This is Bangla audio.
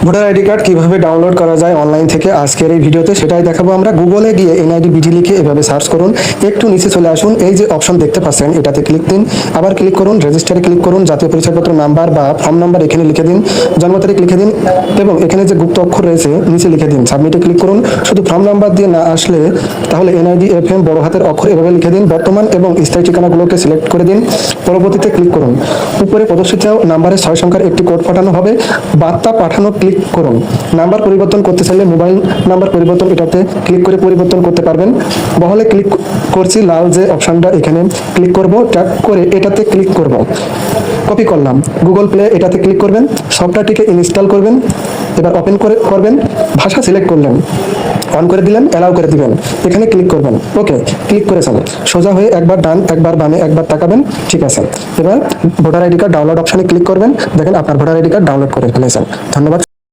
ভোটার আইডি কার্ড কিভাবে ডাউনলোড করা যায় অনলাইন থেকে আজকের এই ভিডিওতে সেটাই দেখাবো আমরা। গুগলে গিয়ে এনআইডি বিডি লিখে এভাবে সার্চ করুন, একটু নিচে চলে আসুন, এই যে অপশন দেখতে পাচ্ছেন এটাতে ক্লিক দিন, আবার ক্লিক করুন, রেজিস্টারে ক্লিক করুন, জাতীয় পরিচয়পত্র নাম্বার বা ফর্ম নাম্বার এখানে লিখে দিন, জন্ম তারিখ লিখে দিন এবং এখানে যে গুপ্ত অক্ষর রয়েছে নিচে লিখে দিন, সাবমিটে ক্লিক করুন। শুধু ফর্ম নাম্বার দিয়ে না আসলে তাহলে এনআইডি এফএম বড় হাতের অক্ষর এভাবে লিখে দিন, বর্তমান এবং স্থায়ী ঠিকানাগুলোকে সিলেক্ট করে দিন, পরবর্তীতে ক্লিক করুন। উপরে প্রদর্শিত নাম্বারে 6 সংখ্যার একটি কোড পাঠানো হবে, বার্তা পাঠানো ক্লিক করুন। নাম্বার পরিবর্তন করতে চাইলে মোবাইল নাম্বার পরিবর্তন এটাতে ক্লিক করে পরিবর্তন করতে পারবেন। বহলে ক্লিক করছি, লাল যে অপশনটা এখানে ক্লিক করব, ট্যাপ করে এটাতে ক্লিক করব, কপি করলাম, গুগল প্লে এটাতে ক্লিক করবেন, সফটওয়্যারটিকে ইনস্টল করবেন, এবার ওপেন করবেন, ভাষা সিলেক্ট করলেন, অন করে দিলেন, অ্যালাউ করে দিবেন, এখানে ক্লিক করবেন, ওকে ক্লিক করেছেন, সোজা হয়ে একবার ডান একবার বামে একবার তাকাবেন, ঠিক আছে। এবার ভোটার আইডি কার্ড ডাউনলোড অপশনে ক্লিক করবেন, দেখেন আপনার ভোটার আইডি কার্ড ডাউনলোড করে ফেলেছেন। ধন্যবাদ।